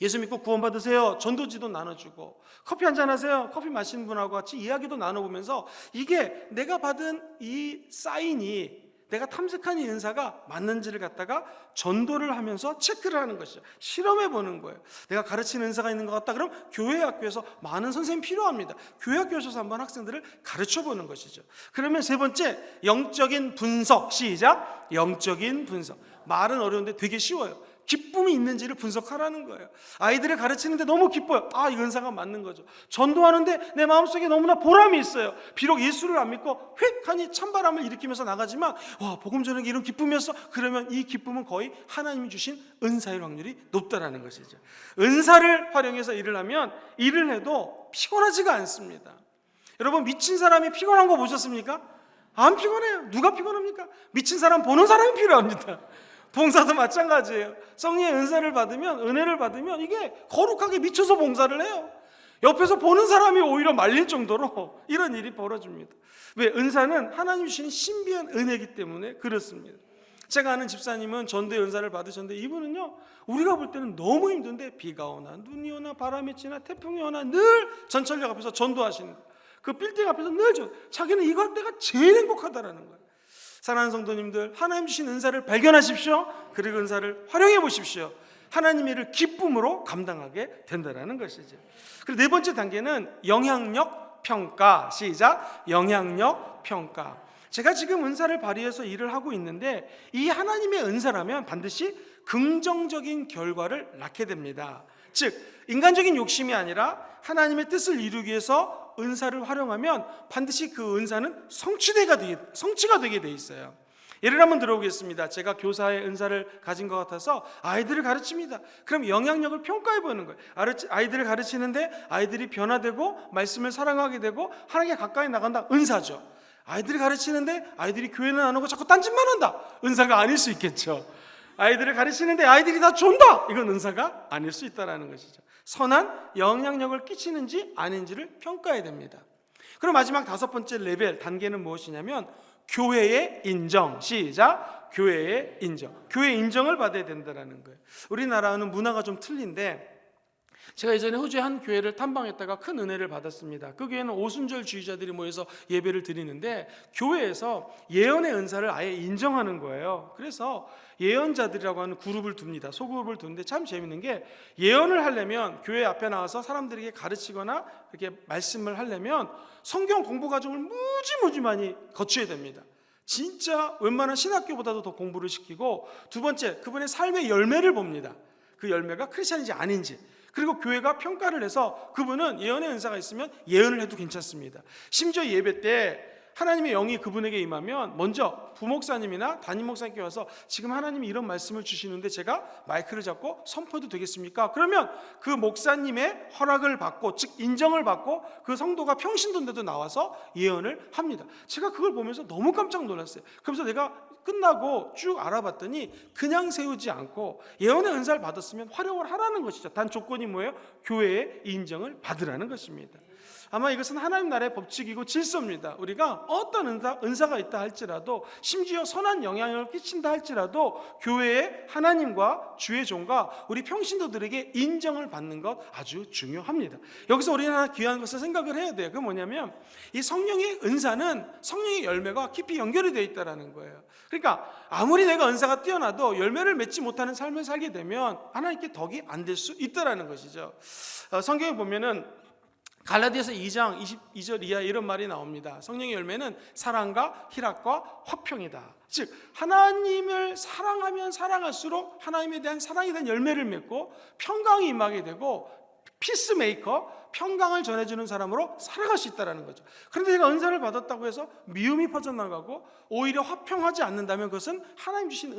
예수 믿고 구원 받으세요. 전도지도 나눠주고, 커피 한잔 하세요. 커피 마시는 분하고 같이 이야기도 나눠보면서 이게 내가 받은 이 사인이, 내가 탐색한 이 은사가 맞는지를 갖다가 전도를 하면서 체크를 하는 것이죠. 실험해 보는 거예요. 내가 가르치는 은사가 있는 것 같다. 그럼 교회 학교에서 많은 선생님이 필요합니다. 교회 학교에 오셔서 한번 학생들을 가르쳐 보는 것이죠. 그러면 세 번째, 영적인 분석. 시작. 영적인 분석. 말은 어려운데 되게 쉬워요. 기쁨이 있는지를 분석하라는 거예요. 아이들을 가르치는데 너무 기뻐요. 이 은사가 맞는 거죠. 전도하는데 내 마음속에 너무나 보람이 있어요. 비록 예수를 안 믿고 휙하니 찬바람을 일으키면서 나가지만 복음 전하는 게 이런 기쁨이었어. 그러면 이 기쁨은 거의 하나님이 주신 은사일 확률이 높다라는 것이죠. 은사를 활용해서 일을 하면 일을 해도 피곤하지가 않습니다. 여러분, 미친 사람이 피곤한 거 보셨습니까? 안 피곤해요. 누가 피곤합니까? 미친 사람 보는 사람이 필요합니다. 봉사도 마찬가지예요. 성령의 은사를 받으면, 은혜를 받으면 이게 거룩하게 미쳐서 봉사를 해요. 옆에서 보는 사람이 오히려 말릴 정도로 이런 일이 벌어집니다. 왜? 은사는 하나님 주신 신비한 은혜이기 때문에 그렇습니다. 제가 아는 집사님은 전도의 은사를 받으셨는데 이분은요, 우리가 볼 때는 너무 힘든데 비가 오나 눈이 오나 바람이 치나 태풍이 오나 늘 전철역 앞에서 전도하시는 거예요. 그 빌딩 앞에서 늘 자기는 이거 할 때가 제일 행복하다라는 거예요. 사랑하는 성도님들, 하나님 주신 은사를 발견하십시오. 그리고 은사를 활용해 보십시오. 하나님의 일을 기쁨으로 감당하게 된다는 것이죠. 그리고 네 번째 단계는 영향력 평가. 시작. 영향력 평가. 제가 지금 은사를 발휘해서 일을 하고 있는데 이 하나님의 은사라면 반드시 긍정적인 결과를 낳게 됩니다. 즉, 인간적인 욕심이 아니라 하나님의 뜻을 이루기 위해서 은사를 활용하면 반드시 그 은사는 성취가 되게 돼 있어요. 예를 한번 들어보겠습니다. 제가 교사의 은사를 가진 것 같아서 아이들을 가르칩니다. 그럼 영향력을 평가해 보는 거예요. 아이들을 가르치는데 아이들이 변화되고 말씀을 사랑하게 되고 하나님께 가까이 나간다. 은사죠. 아이들을 가르치는데 아이들이 교회는 안 오고 자꾸 딴짓만 한다. 은사가 아닐 수 있겠죠. 아이들을 가르치는데 아이들이 다 존다. 이건 은사가 아닐 수 있다는 것이죠. 선한 영향력을 끼치는지 아닌지를 평가해야 됩니다. 그럼 마지막 다섯 번째 레벨 단계는 무엇이냐면 교회의 인정. 시작. 교회의 인정. 교회의 인정을 받아야 된다는 거예요. 우리나라는 문화가 좀 틀린데, 제가 예전에 호주의 한 교회를 탐방했다가 큰 은혜를 받았습니다. 그 교회는 오순절주의자들이 모여서 예배를 드리는데 교회에서 예언의 은사를 아예 인정하는 거예요. 그래서 예언자들이라고 하는 그룹을 둡니다. 소그룹을 두는데 참 재밌는 게, 예언을 하려면 교회 앞에 나와서 사람들에게 가르치거나 이렇게 말씀을 하려면 성경 공부 과정을 무지 많이 거쳐야 됩니다. 진짜 웬만한 신학교보다도 더 공부를 시키고, 두 번째, 그분의 삶의 열매를 봅니다. 그 열매가 크리스찬인지 아닌지. 그리고 교회가 평가를 해서 그분은 예언의 은사가 있으면 예언을 해도 괜찮습니다. 심지어 예배 때 하나님의 영이 그분에게 임하면 먼저 부목사님이나 담임목사님께 와서 지금 하나님이 이런 말씀을 주시는데 제가 마이크를 잡고 선포해도 되겠습니까? 그러면 그 목사님의 허락을 받고, 즉 인정을 받고 그 성도가 평신도인데도 나와서 예언을 합니다. 제가 그걸 보면서 너무 깜짝 놀랐어요. 그래서 내가 끝나고 쭉 알아봤더니 그냥 세우지 않고 예언의 은사를 받았으면 활용을 하라는 것이죠. 단 조건이 뭐예요? 교회의 인정을 받으라는 것입니다. 아마 이것은 하나님 나라의 법칙이고 질서입니다. 우리가 어떤 은사가 있다 할지라도, 심지어 선한 영향력을 끼친다 할지라도 교회에 하나님과 주의 종과 우리 평신도들에게 인정을 받는 것 아주 중요합니다. 여기서 우리는 하나 귀한 것을 생각을 해야 돼요. 그게 뭐냐면 이 성령의 은사는 성령의 열매가 깊이 연결이 되어 있다는 거예요. 그러니까 아무리 내가 은사가 뛰어나도 열매를 맺지 못하는 삶을 살게 되면 하나님께 덕이 안 될 수 있다는 것이죠. 성경에 보면은 갈라디아서 2장 22절 이하에 이런 말이 나옵니다. 성령의 열매는 사랑과 희락과 화평이다. 즉 하나님을 사랑하면 사랑할수록 하나님에 대한 사랑에 대한 열매를 맺고 평강이 임하게 되고 피스메이커, 평강을 전해주는 사람으로 살아갈 수 있다는 거죠. 그런데 제가 은사를 받았다고 해서 미움이 퍼져나가고 오히려 화평하지 않는다면 그것은 하나님 주신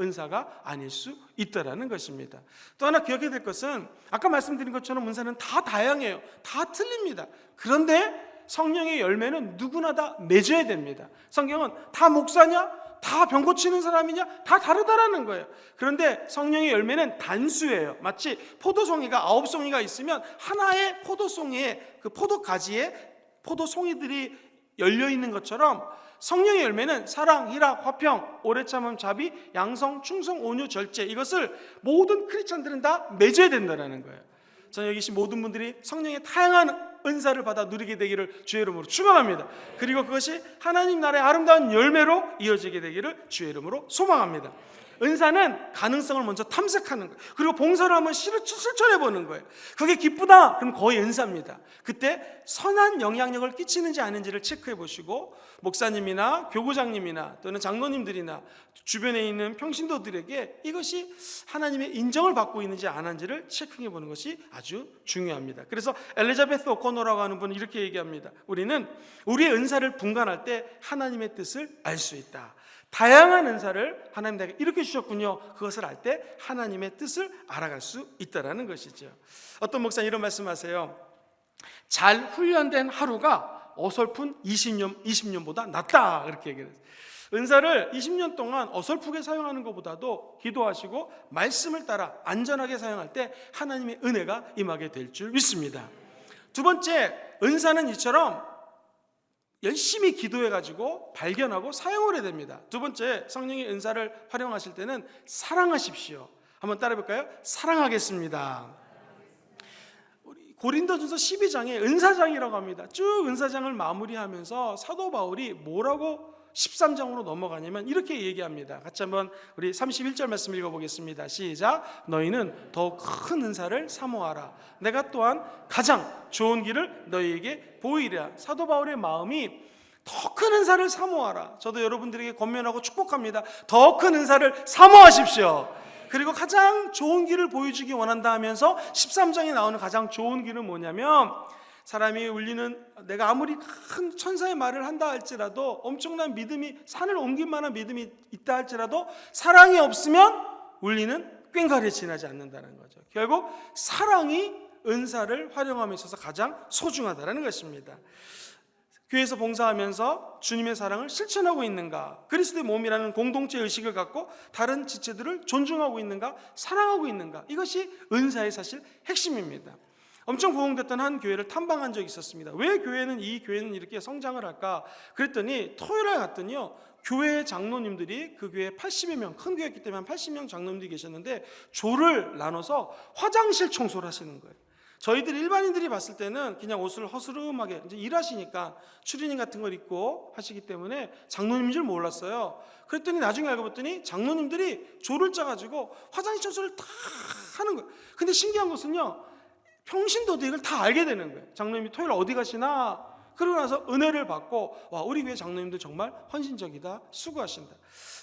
은사가 아닐 수 있다는 것입니다. 또 하나 기억해야 될 것은 아까 말씀드린 것처럼 은사는 다 다양해요. 다 틀립니다. 그런데 성령의 열매는 누구나 다 맺어야 됩니다. 성경은 다 목사냐? 다 병 고치는 사람이냐? 다 다르다라는 거예요. 그런데 성령의 열매는 단수예요. 마치 포도송이가 9송이가 있으면 하나의 포도송이에 그 포도가지에 포도송이들이 열려있는 것처럼 성령의 열매는 사랑, 희락, 화평, 오래 참음, 자비, 양성, 충성, 온유, 절제, 이것을 모든 크리스찬들은 다 맺어야 된다는 거예요. 저는 여기 계신 모든 분들이 성령의 다양한 은사를 받아 누리게 되기를 주의 이름으로 축원합니다. 그리고 그것이 하나님 나라의 아름다운 열매로 이어지게 되기를 주의 이름으로 소망합니다. 은사는 가능성을 먼저 탐색하는 거예요. 그리고 봉사를 한번 실천해 보는 거예요. 그게 기쁘다? 그럼 거의 은사입니다. 그때 선한 영향력을 끼치는지 아닌지를 체크해 보시고 목사님이나 교구장님이나 또는 장로님들이나 주변에 있는 평신도들에게 이것이 하나님의 인정을 받고 있는지 안 한지를 체크해 보는 것이 아주 중요합니다. 그래서 엘리자베스 오코노라고 하는 분은 이렇게 얘기합니다. 우리는 우리의 은사를 분간할 때 하나님의 뜻을 알 수 있다. 다양한 은사를 하나님 나에게 이렇게 주셨군요. 그것을 알 때 하나님의 뜻을 알아갈 수 있다는 것이죠. 어떤 목사님 이런 말씀하세요. 잘 훈련된 하루가 어설픈 20년보다 낫다, 그렇게 얘기해요. 은사를 20년 동안 어설프게 사용하는 것보다도 기도하시고 말씀을 따라 안전하게 사용할 때 하나님의 은혜가 임하게 될 줄 믿습니다. 두 번째, 은사는 이처럼 열심히 기도해가지고 발견하고 사용을 해야 됩니다. 두 번째, 성령의 은사를 활용하실 때는 사랑하십시오. 한번 따라해볼까요? 사랑하겠습니다. 우리 고린도전서 12장에 은사장이라고 합니다. 쭉 은사장을 마무리하면서 사도 바울이 뭐라고 13장으로 넘어가냐면 이렇게 얘기합니다. 같이 한번 우리 31절 말씀 읽어보겠습니다. 시작. 너희는 더 큰 은사를 사모하라. 내가 또한 가장 좋은 길을 너희에게 보이리라. 사도 바울의 마음이 더 큰 은사를 사모하라. 저도 여러분들에게 권면하고 축복합니다. 더 큰 은사를 사모하십시오. 그리고 가장 좋은 길을 보여주기 원한다 하면서 13장에 나오는 가장 좋은 길은 뭐냐면 사람이 울리는, 내가 아무리 큰 천사의 말을 한다 할지라도 엄청난 믿음이, 산을 옮길 만한 믿음이 있다 할지라도 사랑이 없으면 울리는 꽹과리에 지나지 않는다는 거죠. 결국 사랑이 은사를 활용함에 있어서 가장 소중하다는 것입니다. 교회에서 봉사하면서 주님의 사랑을 실천하고 있는가, 그리스도의 몸이라는 공동체 의식을 갖고 다른 지체들을 존중하고 있는가, 사랑하고 있는가, 이것이 은사의 사실 핵심입니다. 엄청 부흥됐던 한 교회를 탐방한 적이 있었습니다. 왜 이 교회는 이렇게 성장을 할까? 그랬더니 토요일에 갔더니요, 교회 장로님들이, 그 교회에 80여 명, 큰 교회였기 때문에 한 80명 장로님들이 계셨는데 조를 나눠서 화장실 청소를 하시는 거예요. 저희들 일반인들이 봤을 때는 그냥 옷을 허스름하게, 이제 일하시니까 추리닝 같은 걸 입고 하시기 때문에 장로님인 줄 몰랐어요. 그랬더니 나중에 알고 봤더니 장로님들이 조를 짜가지고 화장실 청소를 다 하는 거예요. 근데 신기한 것은요, 평신도도 이걸 다 알게 되는 거예요. 장로님이 토요일 어디 가시나? 그러고 나서 은혜를 받고, 와, 우리 교회 장로님들 정말 헌신적이다, 수고하신다.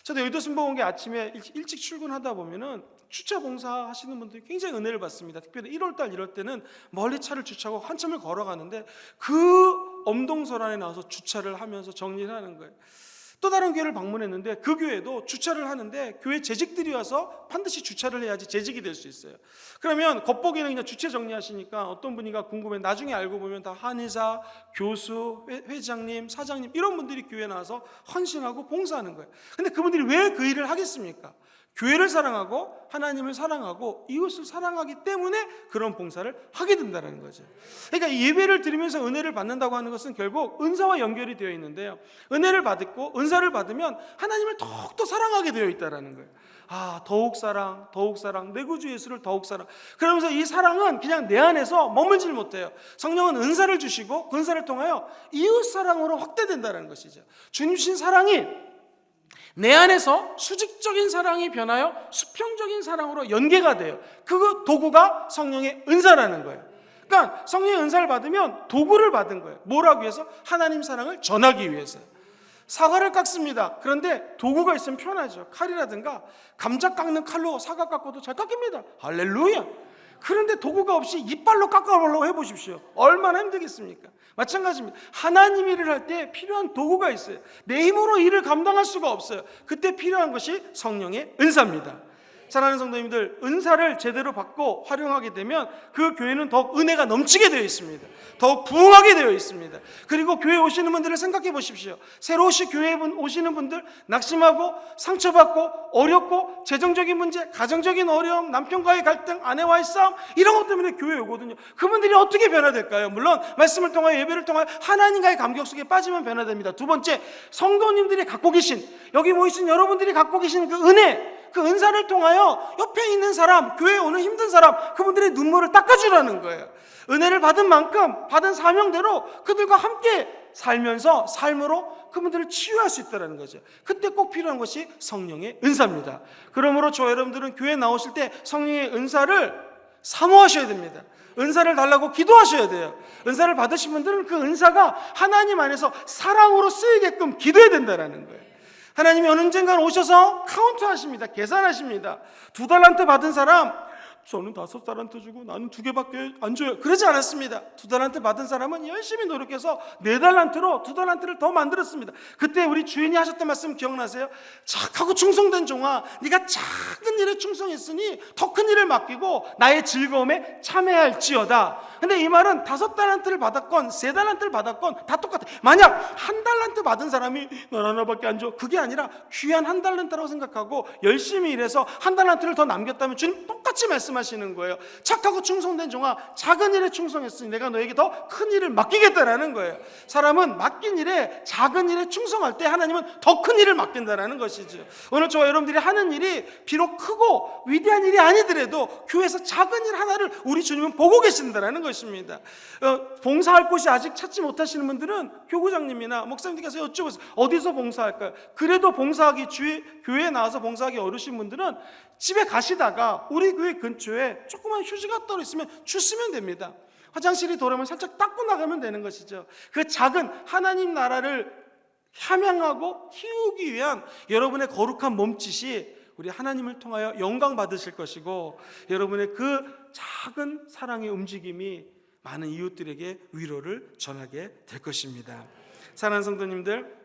저도 여의도 순복음교회 아침에 일찍 출근하다 보면은 주차 봉사하시는 분들이 굉장히 은혜를 받습니다. 특별히 1월달 이럴 때는 멀리 차를 주차하고 한참을 걸어가는데 그 엄동설 안에 나와서 주차를 하면서 정리를 하는 거예요. 또 다른 교회를 방문했는데 그 교회도 주차를 하는데 교회 재직들이 와서 반드시 주차를 해야지 재직이 될 수 있어요. 그러면 겉보기에는 그냥 주차 정리하시니까 어떤 분이가 궁금해, 나중에 알고 보면 다 한의사, 교수, 회장님, 사장님 이런 분들이 교회에 나와서 헌신하고 봉사하는 거예요. 근데 그분들이 왜 그 일을 하겠습니까? 교회를 사랑하고 하나님을 사랑하고 이웃을 사랑하기 때문에 그런 봉사를 하게 된다는 거죠. 그러니까 예배를 드리면서 은혜를 받는다고 하는 것은 결국 은사와 연결이 되어 있는데요, 은혜를 받고 은사를 받으면 하나님을 더욱더 사랑하게 되어 있다는 거예요. 더욱 사랑, 더욱 사랑, 내 구주 예수를 더욱 사랑. 그러면서 이 사랑은 그냥 내 안에서 머물질 못해요. 성령은 은사를 주시고 그 은사를 통하여 이웃 사랑으로 확대된다는 것이죠. 주님 주신 사랑이 내 안에서 수직적인 사랑이 변하여 수평적인 사랑으로 연계가 돼요. 그 도구가 성령의 은사라는 거예요. 그러니까 성령의 은사를 받으면 도구를 받은 거예요. 뭐라고 위해서? 하나님 사랑을 전하기 위해서. 사과를 깎습니다. 그런데 도구가 있으면 편하죠. 칼이라든가 감자 깎는 칼로 사과 깎아도 잘 깎입니다. 할렐루야. 그런데 도구가 없이 이빨로 깎아보려고 해보십시오. 얼마나 힘들겠습니까? 마찬가지입니다. 하나님 일을 할 때 필요한 도구가 있어요. 내 힘으로 일을 감당할 수가 없어요. 그때 필요한 것이 성령의 은사입니다. 사랑하는 성도님들, 은사를 제대로 받고 활용하게 되면 그 교회는 더욱 은혜가 넘치게 되어 있습니다. 더욱 부흥하게 되어 있습니다. 그리고 교회 오시는 분들을 생각해 보십시오. 새로 교회에 오시는 분들, 낙심하고 상처받고 어렵고 재정적인 문제, 가정적인 어려움, 남편과의 갈등, 아내와의 싸움, 이런 것 때문에 교회에 오거든요. 그분들이 어떻게 변화될까요? 물론 말씀을 통하여, 예배를 통하여 하나님과의 감격 속에 빠지면 변화됩니다. 두 번째, 성도님들이 갖고 계신, 여기 모이신 여러분들이 갖고 계신 그 은혜, 그 은사를 통하여 옆에 있는 사람, 교회에 오는 힘든 사람, 그분들의 눈물을 닦아주라는 거예요. 은혜를 받은 만큼 받은 사명대로 그들과 함께 살면서 삶으로 그분들을 치유할 수 있다는 거죠. 그때 꼭 필요한 것이 성령의 은사입니다. 그러므로 저와 여러분들은 교회에 나오실 때 성령의 은사를 사모하셔야 됩니다. 은사를 달라고 기도하셔야 돼요. 은사를 받으신 분들은 그 은사가 하나님 안에서 사랑으로 쓰이게끔 기도해야 된다는 거예요. 하나님이 어느 언젠가 오셔서 카운트하십니다. 계산하십니다. 2달란트 받은 사람, 저는 5달란트 주고 나는 2개밖에 안 줘요. 그러지 않았습니다. 2달란트 받은 사람은 열심히 노력해서 4달란트로 2달란트를 더 만들었습니다. 그때 우리 주인이 하셨던 말씀 기억나세요? 착하고 충성된 종아, 네가 작은 일에 충성했으니 더 큰 일을 맡기고 나의 즐거움에 참여할지어다. 근데 이 말은 5달란트를 받았건 3달란트를 받았건 다 똑같아. 만약 1달란트 받은 사람이 난 하나밖에 안 줘, 그게 아니라 귀한 1달란트라고 생각하고 열심히 일해서 1달란트를 더 남겼다면 주님 똑같이 말씀하시는 거예요. 착하고 충성된 종아, 작은 일에 충성했으니 내가 너에게 더 큰 일을 맡기겠다라는 거예요. 사람은 맡긴 일에, 작은 일에 충성할 때 하나님은 더 큰 일을 맡긴다라는 것이죠. 오늘 저와 여러분들이 하는 일이 비록 크고 위대한 일이 아니더라도 교회에서 작은 일 하나를 우리 주님은 보고 계신다라는 것입니다. 봉사할 곳이 아직 찾지 못하시는 분들은 교구장님이나 목사님들께서 여쭤보세요. 어디서 봉사할까요? 그래도 봉사하기, 교회에 나와서 봉사하기 어려우신 분들은 집에 가시다가 우리 교회 근처에 조그만 휴지가 떨어 있으면 주시면 됩니다. 화장실이 더러우면 살짝 닦고 나가면 되는 것이죠. 그 작은 하나님 나라를 함양하고 키우기 위한 여러분의 거룩한 몸짓이 우리 하나님을 통하여 영광 받으실 것이고, 여러분의 그 작은 사랑의 움직임이 많은 이웃들에게 위로를 전하게 될 것입니다. 사랑하는 성도님들,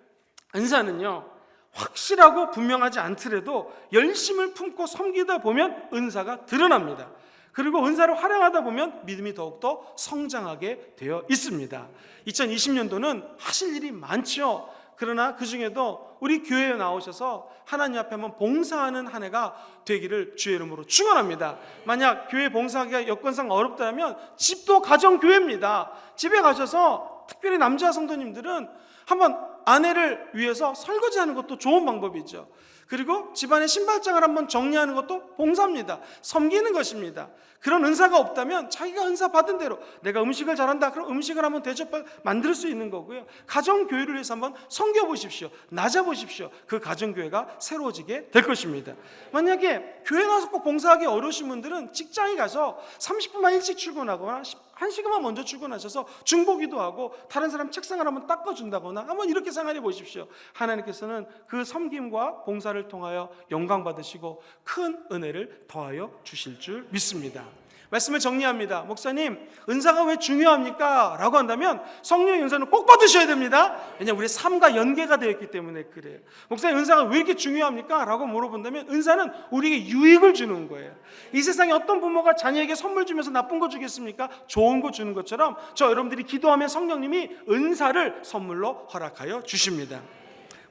은사는요, 확실하고 분명하지 않더라도 열심을 품고 섬기다 보면 은사가 드러납니다. 그리고 은사를 활용하다 보면 믿음이 더욱더 성장하게 되어 있습니다. 2020년도는 하실 일이 많죠. 그러나 그 중에도 우리 교회에 나오셔서 하나님 앞에 한번 봉사하는 한 해가 되기를 주의 이름으로 축원합니다. 만약 교회 봉사하기가 여건상 어렵다면 집도 가정교회입니다. 집에 가셔서 특별히 남자 성도님들은 한번 아내를 위해서 설거지하는 것도 좋은 방법이죠. 그리고 집안의 신발장을 한번 정리하는 것도 봉사입니다. 섬기는 것입니다. 그런 은사가 없다면 자기가 은사 받은 대로 내가 음식을 잘한다, 그럼 음식을 한번 대접 만들 수 있는 거고요. 가정교회를 위해서 한번 섬겨보십시오. 낮아보십시오. 그 가정교회가 새로워지게 될 것입니다. 만약에 교회 나와서 꼭 봉사하기 어려우신 분들은 직장에 가서 30분만 일찍 출근하거나 1시간만 먼저 출근하셔서 중보기도 하고 다른 사람 책상을 한번 닦아준다거나 한번 이렇게 생각해 보십시오. 하나님께서는 그 섬김과 봉사를 통하여 영광 받으시고 큰 은혜를 더하여 주실 줄 믿습니다. 말씀을 정리합니다. 목사님, 은사가 왜 중요합니까? 라고 한다면 성령의 은사는 꼭 받으셔야 됩니다. 왜냐하면 우리 삶과 연계가 되어 있기 때문에 그래요. 목사님, 은사가 왜 이렇게 중요합니까? 라고 물어본다면 은사는 우리에게 유익을 주는 거예요. 이 세상에 어떤 부모가 자녀에게 선물 주면서 나쁜 거 주겠습니까? 좋은 거 주는 것처럼 저 여러분들이 기도하면 성령님이 은사를 선물로 허락하여 주십니다.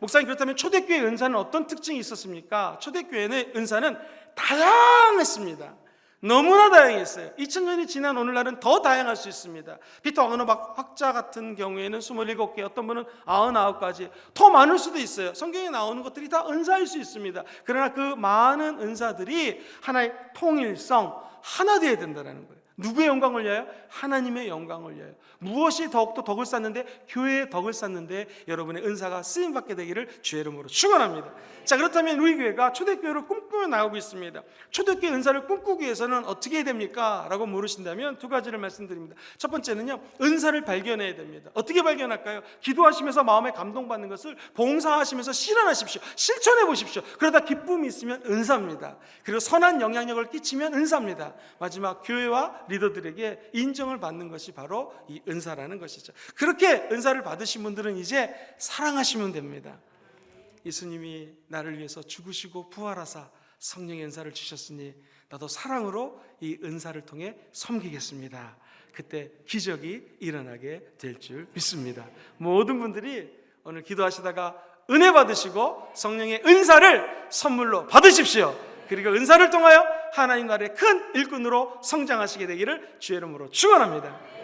목사님, 그렇다면 초대교회 은사는 어떤 특징이 있었습니까? 초대교회의 은사는 다양했습니다. 너무나 다양했어요. 2000년이 지난 오늘날은 더 다양할 수 있습니다. 피터 왕은어박 학자 같은 경우에는 27개, 어떤 분은 99가지, 더 많을 수도 있어요. 성경에 나오는 것들이 다 은사일 수 있습니다. 그러나 그 많은 은사들이 하나의 통일성, 하나 되어야 된다는 거예요. 누구의 영광을 위하여? 하나님의 영광을 위하여. 무엇이 더욱더 덕을 쌓는데? 교회의 덕을 쌓는데 여러분의 은사가 쓰임받게 되기를 주의 이름으로 축원합니다. 자, 그렇다면 우리 교회가 초대교회를 꿈꾸며 나가고 있습니다. 초대교회 은사를 꿈꾸기 위해서는 어떻게 해야 됩니까? 라고 물으신다면 두 가지를 말씀드립니다. 첫 번째는요, 은사를 발견해야 됩니다. 어떻게 발견할까요? 기도하시면서 마음에 감동받는 것을 봉사하시면서 실현하십시오. 실천해 보십시오. 그러다 기쁨이 있으면 은사입니다. 그리고 선한 영향력을 끼치면 은사입니다. 마지막, 교회와 리더들에게 인정을 받는 것이 바로 이 은사라는 것이죠. 그렇게 은사를 받으신 분들은 이제 사랑하시면 됩니다. 예수님이 나를 위해서 죽으시고 부활하사 성령의 은사를 주셨으니 나도 사랑으로 이 은사를 통해 섬기겠습니다. 그때 기적이 일어나게 될 줄 믿습니다. 모든 분들이 오늘 기도하시다가 은혜 받으시고 성령의 은사를 선물로 받으십시오. 그리고 은사를 통하여 하나님 나라의 큰 일꾼으로 성장하시게 되기를 주의 이름으로 축원합니다.